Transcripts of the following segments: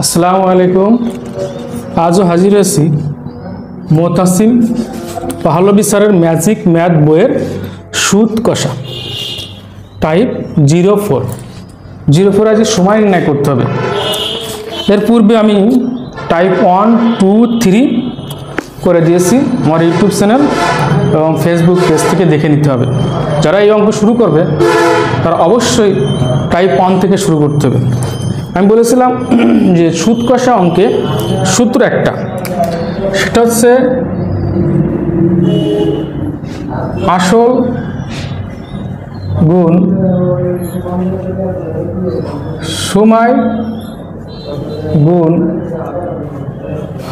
আসসালামু আলাইকুম। আজও হাজির হয়েছি মোতাসিম পাহলভী স্যারের ম্যাজিক ম্যাথ বইয়ের সুদ কষা টাইপ 04 আজ সময় নির্ণয় করতে হবে। এর পূর্বে আমি টাইপ 1, 2, 3 করে দিয়েছি আমার ইউটিউব চ্যানেল এবং ফেসবুক পেজ থেকে দেখে নিতে হবে। যারা এই অঙ্ক শুরু করবে তারা অবশ্যই টাইপ 1 থেকে শুরু করতে হবে। আমি বলেছিলাম যে সুদ কষা অঙ্কে সূত্র একটা, সেটা হচ্ছে আসল গুণ সময় গুণ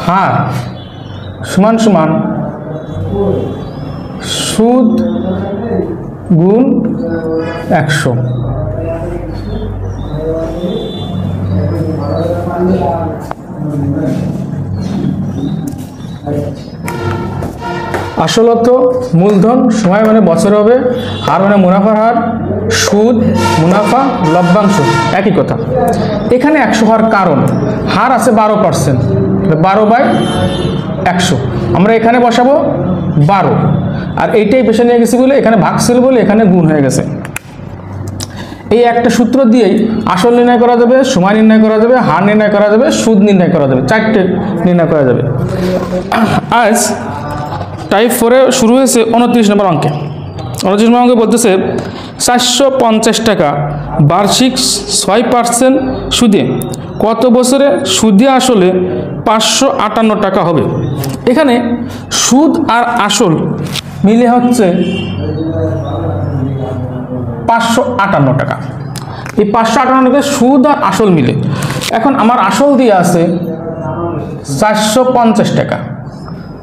হার সমান সমান সুদ গুণ 100। আসলত মূলধন, সময় মানে বছর হবে, হার মানে মুনাফার হার, সুদ মুনাফা লভ্যাংশ একই কথা। এখানে 100 হওয়ার কারণ হার আছে 12%, 12/100 আমরা এখানে বসাবো 12, আর এইটাই পেশে নিয়ে গেছি বলে এখানে ভাগ ছিল বলে এখানে গুণ হয়ে গেছে। এই একটা সূত্র দিয়েই আসল নির্ণয় করা যাবে, সময় নির্ণয় করা যাবে, হার নির্ণয় করা যাবে, সুদ নির্ণয় করা যাবে, চারটে নির্ণয় করা যাবে। আজ টাইপ 4-এ শুরু হয়েছে 29 নম্বর অঙ্কে। 29 নম্বর অঙ্কে বলতেছে 450 টাকা বার্ষিক 6% সুদে কত বছরে সুদে আসলে 558 টাকা হবে। এখানে সুদ আর আসল মিলে হচ্ছে 558 টাকা। এই 558 টাকা সুদ আর আসল মিলে। এখন আমার আসল দিয়ে আছে 450 টাকা,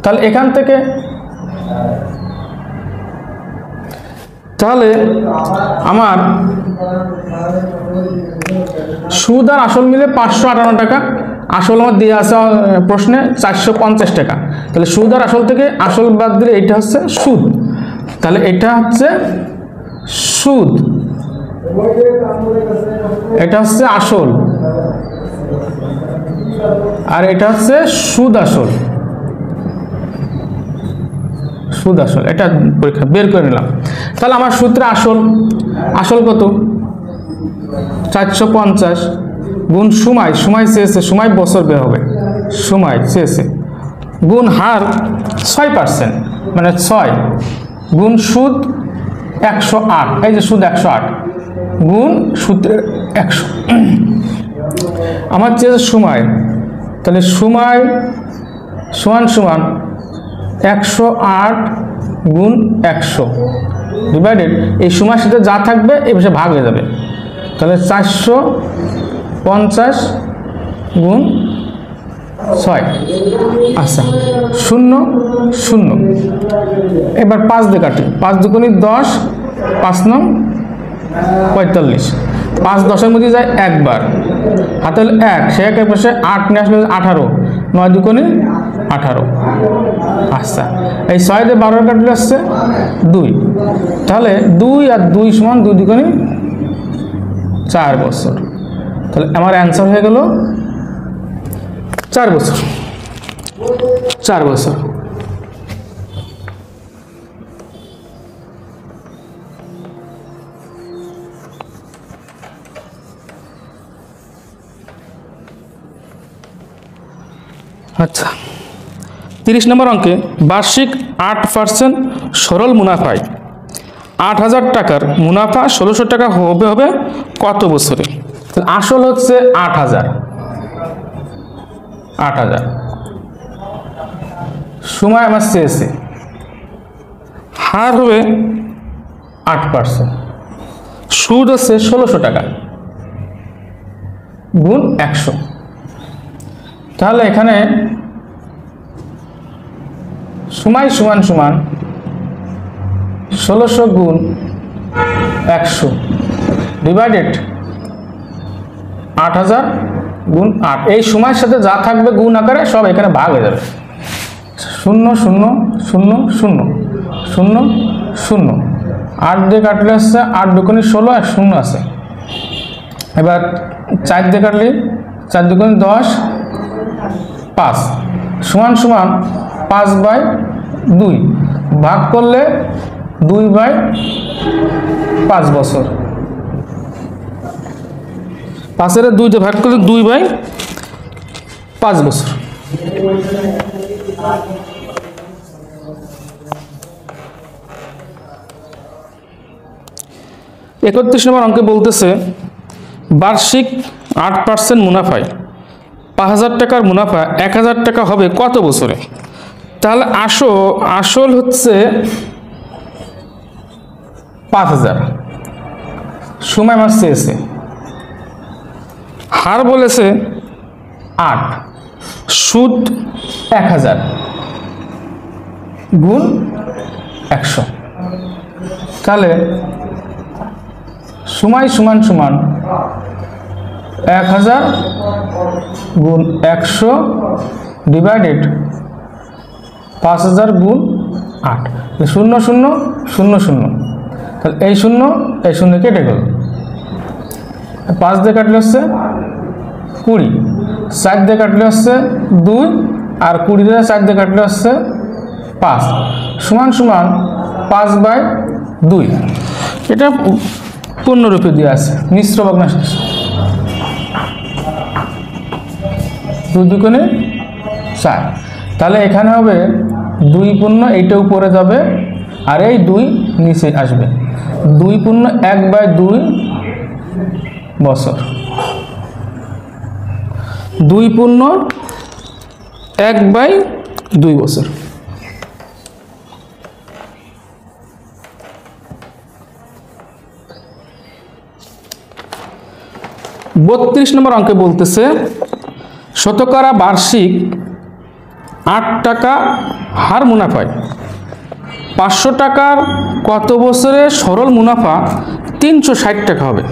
তাহলে এখান থেকে আমার সুদ আর আসল মিলে 558 টাকা। আসল আমার দিয়ে আছে প্রশ্নে 450 টাকা, তাহলে সুদ আর আসল থেকে আসল বাদ দিলে এটা হচ্ছে সুদ, তাহলে এটা হচ্ছে সুদ, এটা হচ্ছে আসল, আর এটা হচ্ছে সুদ আসল। সুদ আসল এটা পরীক্ষা বের করে নিলাম। তাহলে আমার সূত্রে আসল কত 450 গুণ সময় চেয়েছে, সময় বছর বের হবে, সময় চেয়েছে গুণ হার 6% মানে 6 গুণ সুদ 108, এই যে সুদ 108 গুণ সূত্রের 100। আমার চেয়েছে সময়, তাহলে সময় সমান সমান 108 গুণ 100 ডিভাইডেড এই সময়ের সাথে যা থাকবে এই পাশে ভাগ হয়ে যাবে, তাহলে 450 গুণ 6। আচ্ছা 0 0, এবার 5 দিয়ে কাটি, 5 দুগুণে 10, 5 নং 45, 5 10-এর মধ্যে যায় একবার, হাতে হলো 1, সে একের পাশে 8 নিয়ে আসলে 18, 9 দুগুণে 18। আচ্ছা এই 6 দিয়ে 12 কাটলে আসছে 2, তাহলে 2 আর 2 সমান 2 দুগুণে 4 বছর, তাহলে আমার অ্যান্সার হয়ে গেল 4 বছর। 4 বছর। আচ্ছা 30 নম্বর অঙ্কে বার্ষিক 8% সরল মুনাফায় 8000 টাকার মুনাফা 1600 টাকা হবে কত বছরে। আসল হচ্ছে 8000, সময় আমার চেয়েছে, হার হবে 8%, সুদ হচ্ছে 1600 টাকা গুণ 100। তাহলে এখানে সময় সমান সমান 1600 গুণ 100 ডিভাইডেড 8000 গুণ 8, এই সময়ের সাথে যা থাকবে গুণ আকারে সব এখানে ভাগ হয়ে যাবে। 0 0 0 0 0 0, 8 দিয়ে কাটলে আসছে 8 দুগুণে 16, 1 0 আছে। এবার 4 দিয়ে কাটলে 4 দুগুণে 10, 5 সমান সমান 5/2 ভাগ করলে 2/5 বছর। 5 2 দিয়ে ভাগ করলে 2/5 বছর। একত্রিশ নম্বর অঙ্কে বলতেছে বার্ষিক 8% মুনাফায় 5000 টাকার মুনাফা 1000 টাকা হবে কত বছরে? তাহলে আসল হচ্ছে 5000, সময় মাস চেয়েছে, হার বলেছে 8, সুদ 1000 গুণ 100। তাহলে সময় সমান সমান 1000 গুণ 100 ডিভাইডেড 5000 গুণ 8, 0 0 0 0। তাহলে এই 0 কেটে গেল, 5 দিয়ে কাটলে হচ্ছে 20, 4 দিয়ে কাটলে হচ্ছে 2, আর 20 দিয়ে 4 দিয়ে কাটলে হচ্ছে 5 সমান সমান 5/2। এটা পূর্ণরূপে দিয়ে আছে, মিশ্র ভগ্নাংশ। 2 দুগুণে 4, তাহলে এখানে হবে 2 পূর্ণ, এইটা উপরে যাবে আর এই 2 নিচে আসবে। 2 পূর্ণ 1/2 বছর, 2 পূর্ণ 1/2 বছর। বত্রিশ নম্বর অঙ্কে বলতেছে শতকরা বার্ষিক 8 টাকা হার মুনাফায় 500 টাকার কত বছরে সরল মুনাফা 360 টাকা হবে?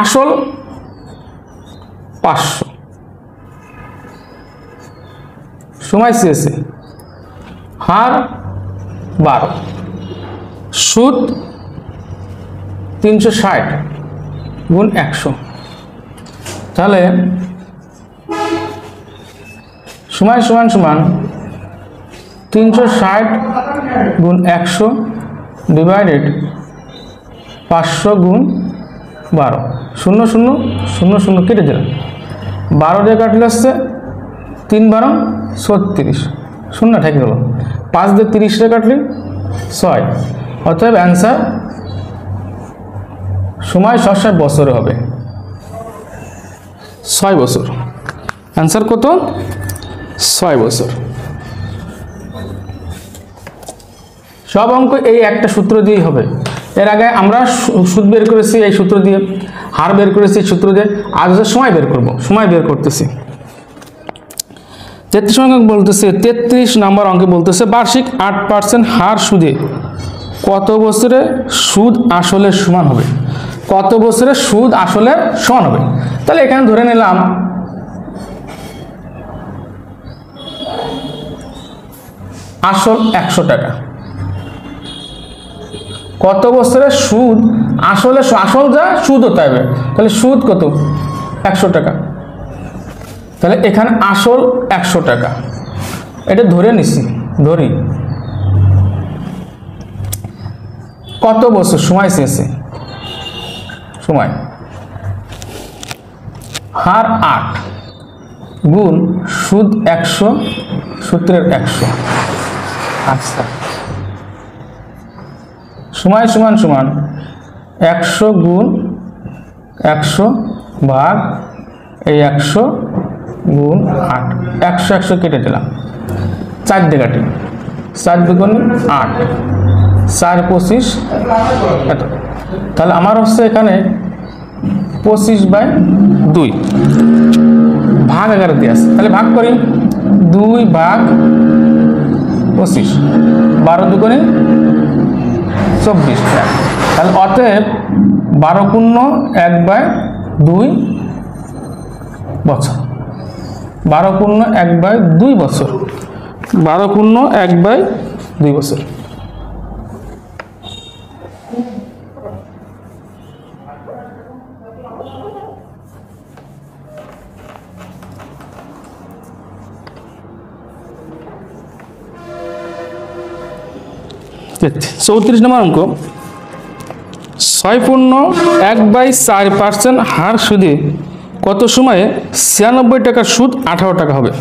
আসল 500, সময় চেয়েছে, হার 12, সুদ 360 গুণ 100। তাহলে সময় সমান সমান 360 গুণ 100 ডিভাইডেড 500 গুণ 12, 0 0 0 0 কেটে দিলাম, 12 দিয়ে কাটলে হচ্ছে 3 12 36, 0 ঠেকে গেল, 5 দিয়ে 30 দিয়ে কাটলে 6। অতএব অ্যান্সার সময় 6 বছরে হবে, 6 বছর। অ্যান্সার কত? 6 বছর। সব অঙ্ক এই একটা সূত্র দিয়েই হবে। এর আগে আমরা সুদ বের করেছি এই সূত্র দিয়ে, হার বের করেছি সূত্র দিয়ে, আজ সময় বের করব, সময় বের করতেছি। 33 অঙ্ক বলতেছে, 33 নম্বর অঙ্কে বলতেছে বার্ষিক 8% হার সুদে কত বছরে সুদ আসলের সমান হবে? কত বছরে সুদ আসলের সমান হবে? তাহলে এখানে ধরে নিলাম আসল 100 টাকা, কত বছরে সুদ আসলে আসল যা সুদ হতে হবে, তাহলে সুদ কত? 100 টাকা। তাহলে এখানে আসল 100 টাকা, এটা ধরে নিছি, ধরি কত বছর সময় চেয়েছে, সময় হার 8 গুণ সুদ 100 সূত্রের 100। আচ্ছা, সময় সমান সমান 100 গুণ 100 ভাগ এই 100 গুণ 8, 100 100 কেটে দিলাম, 4 দিয়ে কাটি, 4 দুগুণ 8, 4 25 এত। তাহলে আমার হচ্ছে এখানে 25/2 ভাগ 11 দিয়ে আছে, তাহলে ভাগ করি, 2 ভাগ 25, 12 দুগুণে 24। তাহলে অতএব 12 পূর্ণ 1/2 বছর, 12 পূর্ণ 1/2 বছর, 12 পূর্ণ 1/2 বছর। 34 নম্বর অঙ্ক 6.1/4% হার সুদে কত সময়ে 96 টাকার সুদ 18 টাকা হবে।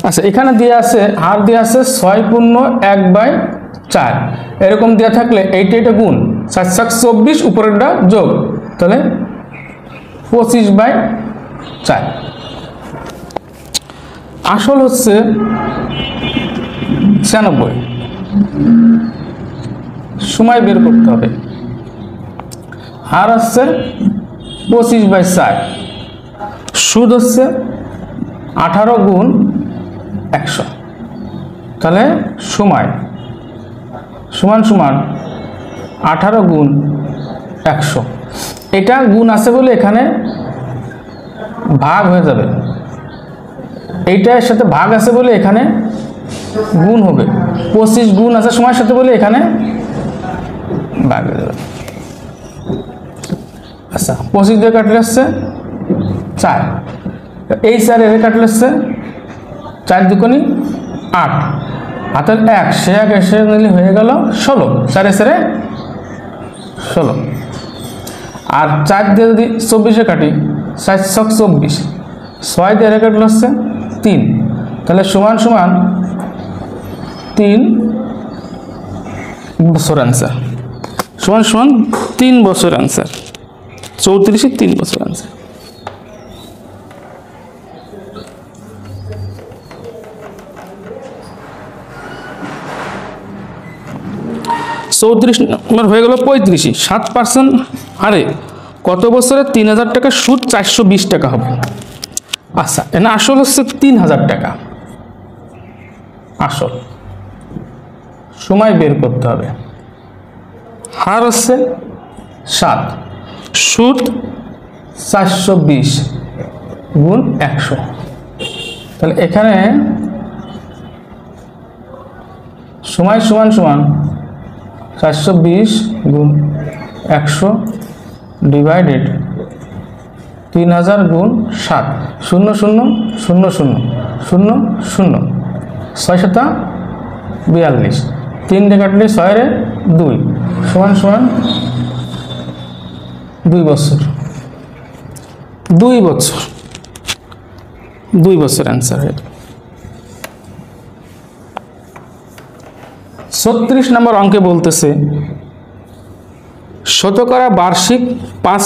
আচ্ছা, এখানে দিয়ে আছে হার দিয়ে আছে 6.1/4, এরকম দেওয়া থাকলে এইটা গুণ 4/24 উপরেরটা যোগ, তাহলে 25/4। আসল হচ্ছে 96, সময় বের করতে হবে। হার হচ্ছে 25/4, সুদ হচ্ছে 18 গুণ 100, তাহলে সময় সমান সমান 18 গুণ 100। এটা গুণ আছে বলে এখানে ভাগ হয়ে যাবে, এইটার সাথে ভাগ আছে বলে এখানে গুণ হবে। 25 গুণ আছে সময়ের সাথে বলে এখানে ভাগ হয়ে যাবে। আচ্ছা, 25 দিয়ে কাটলে আসছে 4, এই 4 এর কাটলে আসছে 4 দুগুণী 8, হাতের 1 সে 1 এসে নিলে হয়ে গেল 16, 4 এসে 16। আর 4 দিয়ে যদি 24 কাটি 4×24, 6 দিয়ে কাটলে আসছে 3, তাহলে সমান সমান 3 বছর অ্যান্সার, সমান সমান 3 বছর অ্যান্সার। 34 3 বছর অ্যান্সার। চৌত্রিশ নম্বর হয়ে গেল 35। 7% হারে কত বছরে 3000 টাকা সুদ 420 টাকা হবে। আচ্ছা, এখানে আসল হচ্ছে 3000 টাকা, আসল সময় বের করতে হবে। হার হচ্ছে 7, সুদ 420 গুণ 100, তাহলে এখানে সময় সমান সমান 420 গুণ 100 ডিভাইডেড 3000 গুণ 7, 0 0 0 0 0 0, 6 7 42, 3 দিয়ে কাটলে 6 এর 2, সমান সমান 2 বছর, 2 বছর, 2 বছর অ্যান্সার হয়ে গেল। 36 নম্বর অঙ্কে বলতেছে শতকরা বার্ষিক 5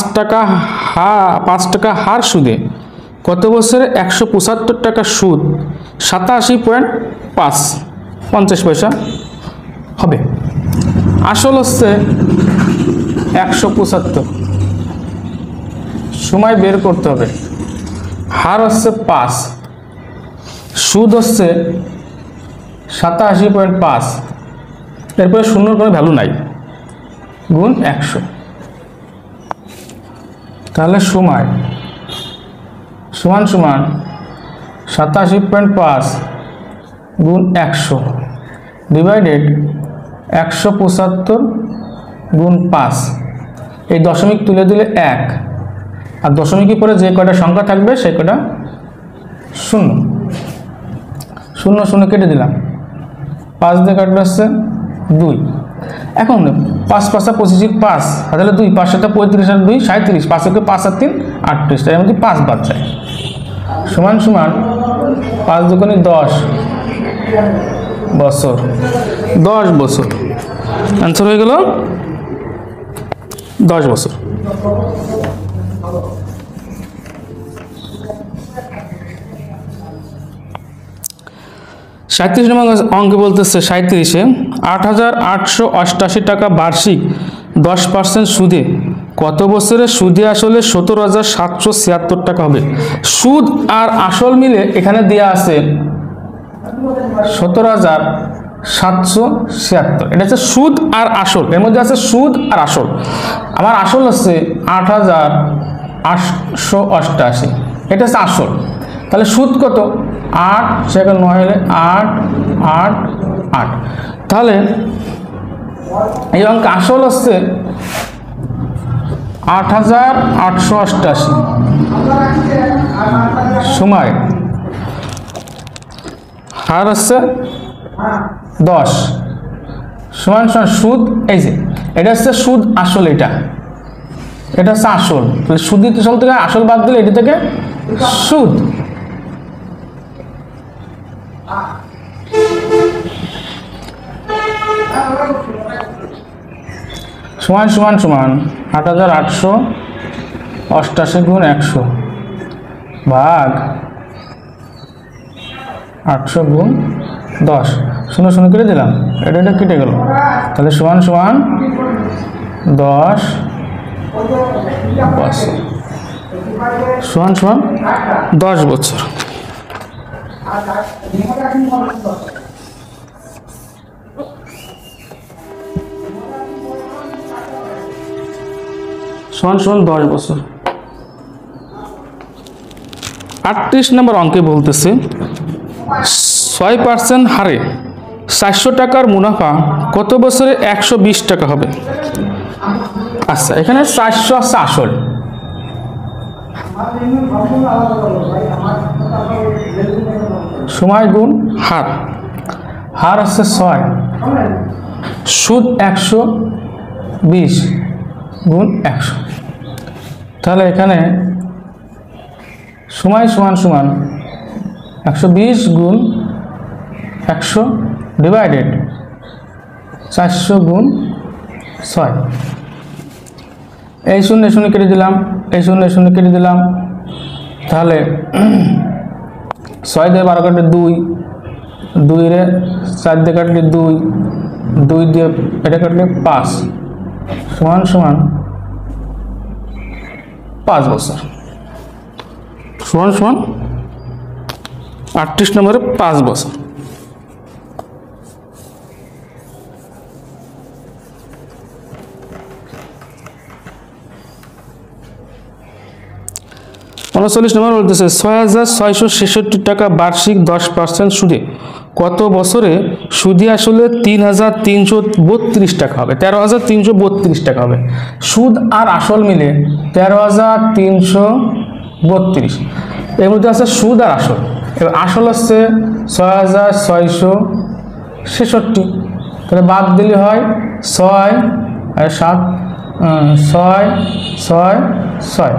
টাকা হার সুদে কত বছরে 175 টাকা সুদ 87.50 পয়সা হবে। আসল হচ্ছে 175, সময় বের করতে হবে। হার হচ্ছে 5, সুদ হচ্ছে 87.5, এরপরে শূন্যর কোনো ভ্যালু নাই, গুণ 100, তাহলে সময় সমান সমান 87.5 গুণ 100 ডিভাইডেড 175 গুণ 5, এই দশমিক তুলে দিলে 1, আর দশমিকের পরে যে কয়টা সংখ্যা থাকবে সেই কয়টা 0 0 0 কেটে দিলাম, 5 দিয়ে কাটলে আসছে 2। এখন 5 5 25 5, তাহলে 2 5 7 35 আর 2 37, 5 থেকে 5 আর 3 38, তার মধ্যে 5 বাদ যায়, সমান সমান 5 দুগুণে 10 বছর, 10 বছর অ্যান্সার হয়ে গেল 10 বছর। সাঁত্রিশ নম্বর অঙ্কে বলতেছে 37-এ 8888 টাকা বার্ষিক 10% সুদে কত বছরে সুদে আসলে 17,776 টাকা হবে। সুদ আর আসল মিলে এখানে দেওয়া আছে 17,776, এটা হচ্ছে সুদ আর আসল, এর মধ্যে আছে সুদ আর আসল। আমার আসল হচ্ছে 8888, এটা হচ্ছে আসল, তাহলে সুদ কত 8 সেখানে 9 হলে 8 8 8, তাহলে এই অঙ্ক আসল হচ্ছে 8888, সময় হার হচ্ছে 10, সমান সমান সুদ, এই যে এটা হচ্ছে সুদ আসল, এটা হচ্ছে আসল, তাহলে সুদের আসল থেকে আসল বাদ দিলে এটি থেকে সুদ। সমান সমান সমান 8888 গুণ 100 ভাগ 800 গুণ 10, শূন্য শূন্য করে দিলাম, এটা কেটে গেল, তাহলে সমান সমান 10 বছর, সমান সমান 10 বছর। সমান সমান 10 বছর। 38 নম্বর অঙ্কে বলতেছে 6% হারে 400 টাকার মুনাফা কত বছরে 120 টাকা হবে? আচ্ছা, এখানে 400 আছে আসল, সময় গুণ হার, হার হচ্ছে 6, সুদ 120 গুণ 100, তাহলে এখানে সময় সমান সমান 120 গুণ 100 ডিভাইডেড 400 গুণ 6, এই শূন্য শূন্য কেটে দিলাম, এই শূন্য শূন্য কেটে দিলাম, তাহলে 6 দিয়ে 12 কাটলে 2, 2 রে 4 দিয়ে কাটলে 2, 2 দিয়ে এটা কাটলে 5, সমান সমান 5 বছর, সমান সমান 38 নম্বরে 5 বছর। উনচল্লিশ নম্বর বলতেছে 6666 টাকা বার্ষিক 10% সুদে কত বছরে সুদে আসলে 3332 টাকা হবে, 13332 টাকা হবে। সুদ আর আসল মিলে 13332, এর মধ্যে আছে সুদ আর আসল। এবার আসল হচ্ছে 6666, তাহলে বাদ দিলে হয় 6 আর 7, 6 6 6,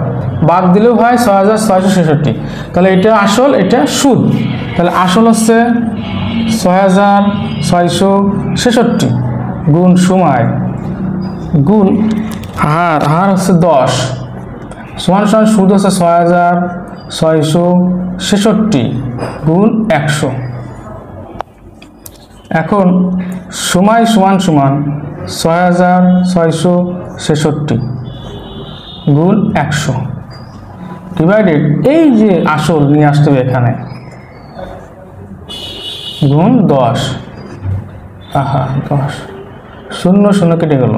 বাদ দিলেও হয় 6666, তাহলে এটা আসল, এটা সুদ, তাহলে আসল হচ্ছে 6666 গুণ সময় গুণ হার, হার হচ্ছে 10, সমান সমান সুদ হচ্ছে 6666 গুণ 100। এখন সময় সমান সমান 6666 গুণ 100 ডিভাইডেড, এই যে আসল নিয়ে আসতে হবে এখানে, গুণ 10, আহা 10, শূন্য শূন্য কেটে গেল,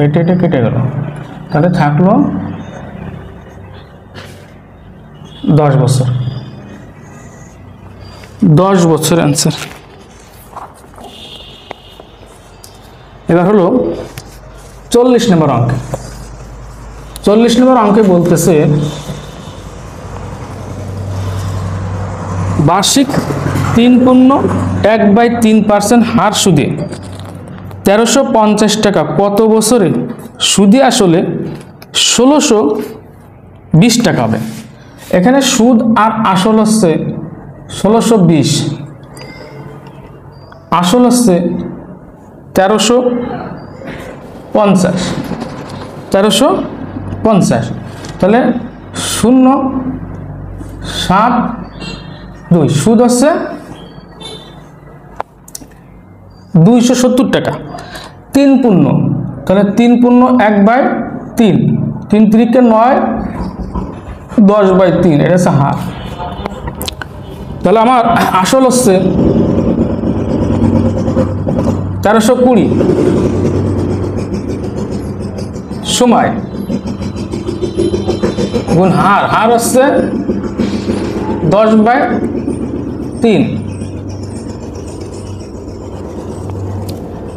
এটা কেটে গেল, তাহলে থাকলো 10 বছর, 10 বছর অ্যান্সার। এবার হলো 40 নম্বর অঙ্ক। 40 নম্বর অঙ্কে বলতেছে বার্ষিক 3.1/3% হার সুদে 1350 টাকা কত বছরে সুদে আসলে 1620 টাকা হবে? এখানে সুদ আর আসল হচ্ছে 1620, আসল হচ্ছে 1350, তাহলে 0.72, সুদ হচ্ছে 270 টাকা, 3 পূর্ণ, তাহলে 3 পূর্ণ 1/3, 3 3 9, 10/3, এটা হচ্ছে হার। তাহলে আমার আসল হচ্ছে 1320, সময় গুণ হার, হার হচ্ছে 10/3,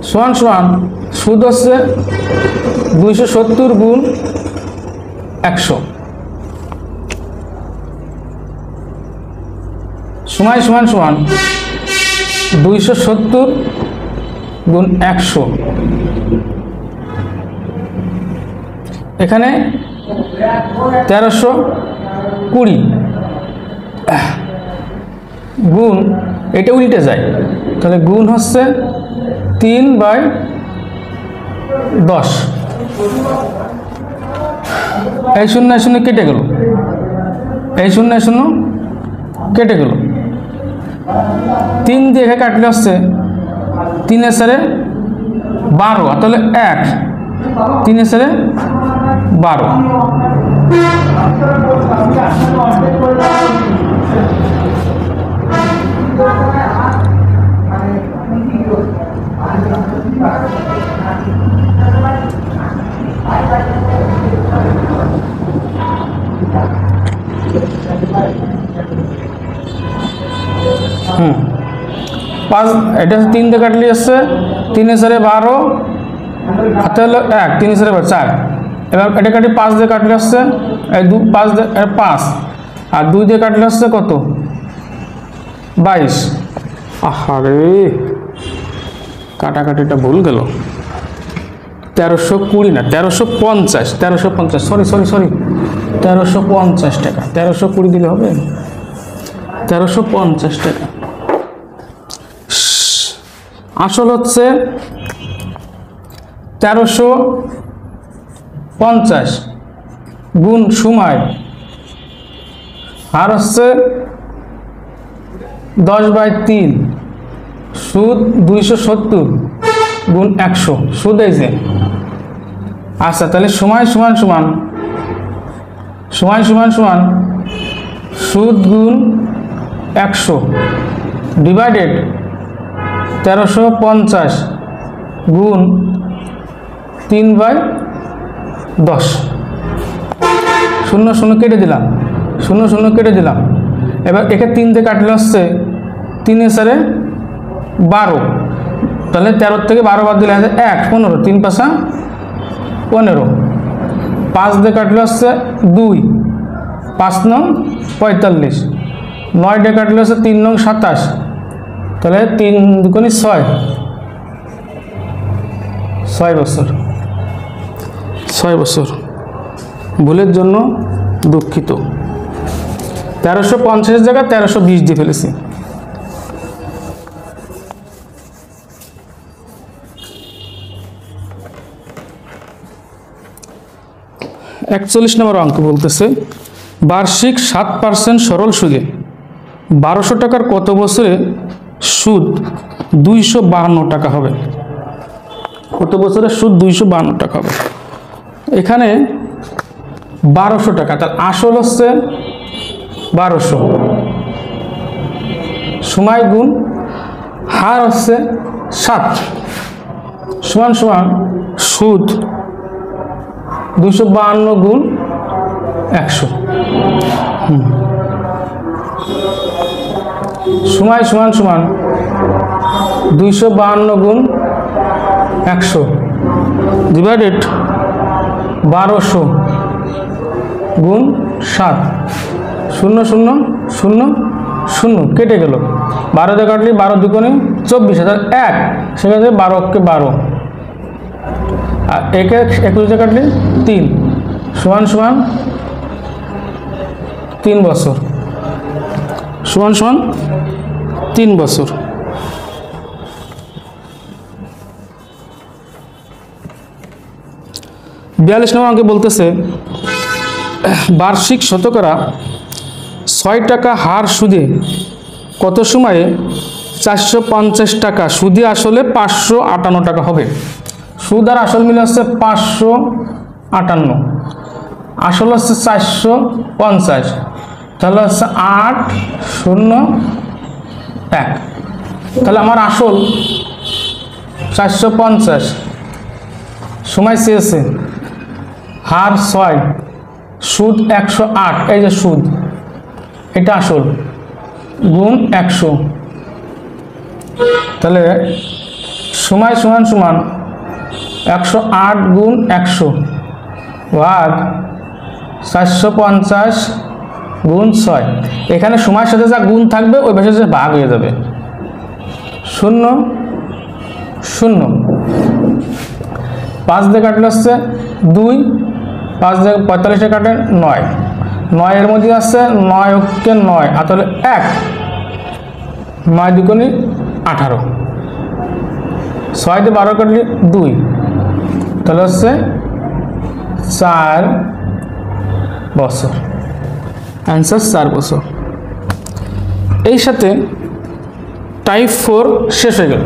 সমান সমান সুদ হচ্ছে 270 গুণ 100, সময় সমান সমান 270 গুণ 100, এখানে 1320 গুণ, এটা উল্টে যায়, তাহলে গুণ হচ্ছে 3/10। এই 0 0 কেটে গেল, এই 0 0 কেটে গেল, 3 দিয়ে কাটলে হচ্ছে 3 এর সাথে 12, তাহলে 1, 3 এর সাথে 12। পাঁচ, এটা 3 দিয়ে কাটলে আসছে 3 এর সাথে 12, হাতে হলো 1, 3 এর সাথে 4। এবার এটা কাটি 5 দিয়ে কাটলে আসছে 5 দিয়ে 5, আর 2 দিয়ে কাটলে আসছে কত? 22। আহারে, কাটাকাটিটা ভুল গেল। 1320 না, 1350, 1350, সরি 1350 টাকা। 1320 দিলে হবে? 1350 টাকা। আসল হচ্ছে 1350 গুণ সময়, আর হচ্ছে 10/3, সুদ 270 গুণ 100, সুদ এই যে। আচ্ছা, তাহলে সময় সমান সুদ গুণ 100 ডিভাইডেড 1350 গুণ 3/10। 0 0 কেটে দিলাম, 0 0 কেটে দিলাম। এবার একে 3 দিয়ে কাটলে হচ্ছে 3 এর সাথে 12, তাহলে 13 থেকে 12 বাদ দিলে আছে 1, 15, 3 5 15। 5 দিয়ে কাটলে হচ্ছে 2, 5 9 45, 9 দিয়ে কাটলে হচ্ছে 3 9 27, তাহলে 3 2 6, 6 বছর। 6 বছর। ভুলের জন্য দুঃখিত। 1350 জায়গায় 1320 দিয়ে ফেলেছি। একচল্লিশ নম্বর অঙ্ক বলতেছে, বার্ষিক 7% সরল সুদে 1200 টাকার কত বছরে সুদ 252 টাকা হবে? কত বছরে সুদ 252 টাকা হবে? এখানে 1200 টাকা, তার আসল হচ্ছে 1200, সময় গুণ হার হচ্ছে 7, সমান সুদ 252 গুণ 100। সময় সমান 252 গুণ 100 ডিভাইডেড 1200 গুণ 7। 0 0 0 0 কেটে গেল, 12 দিয়ে কাটলি 12 2 24, 1, সেখানে 12 কে 12, আর একে 21 দিয়ে কাটলি 3, সমান 3 বছর, সমান 3 বছর। বিয়াল্লিশ নম্বর অঙ্কে বলতেছে, বার্ষিক শতকরা 6 টাকা হার সুদে কত সময়ে 450 টাকা সুদে আসলে 558 টাকা হবে? সুদ আর আসল মিলে হচ্ছে 558, আসল হচ্ছে 450, তাহলে হচ্ছে 8 0 1। তাহলে আমার আসল 450, সময় চেয়েছে, হার 6, সুদ 108, এই যে সুদ, এটা আসল, গুণ 100, তাহলে সময় সমান 108 গুণ 100 ভাগ 450 গুণ 6। এখানে সময়ের সাথে যা গুণ থাকবে ওই পাশে যে ভাগ হয়ে যাবে। 0 শূন্য, 5 দিয়ে কাটলে হচ্ছে 2, 5 দিয়ে 45 কাটে 9, 9 এর মধ্যে আছে 9 অক্ষে 9 আর তাহলে 1, 9 দুগুণে 18, 6 দিয়ে 12 কাটলে 2, তাহলে হচ্ছে 4 বছর। অ্যান্সার 4 বছর। এই সাথে টাইপ 4 শেষ হয়ে গেল।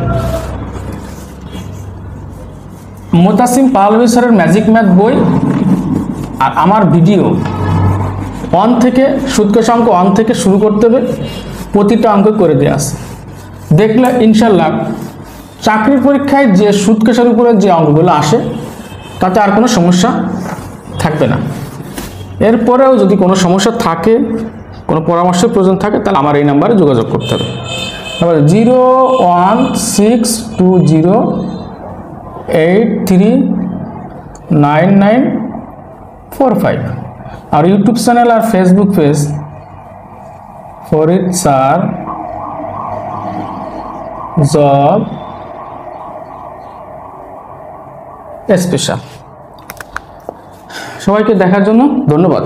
মোতাসিম পাহলভী স্যারের ম্যাজিক ম্যাথ বই আর আমার ভিডিও 1 থেকে সুদকষ অঙ্ক 1 থেকে শুরু করতে হবে, প্রতিটা অঙ্ক করে দেওয়া আছে। দেখলে ইনশাল্লাহ চাকরির পরীক্ষায় যে সুদকষের উপরে যে অঙ্কগুলো আসে তাতে আর কোনো সমস্যা থাকবে না। এরপরেও যদি কোনো সমস্যা থাকে, কোনো পরামর্শের প্রয়োজন থাকে, তাহলে আমার এই নাম্বারে যোগাযোগ করতে হবে। তারপর 01620839945 আর ইউটিউব চ্যানেল আর Facebook page Farid sir job special. সবাইকে দেখার জন্য ধন্যবাদ।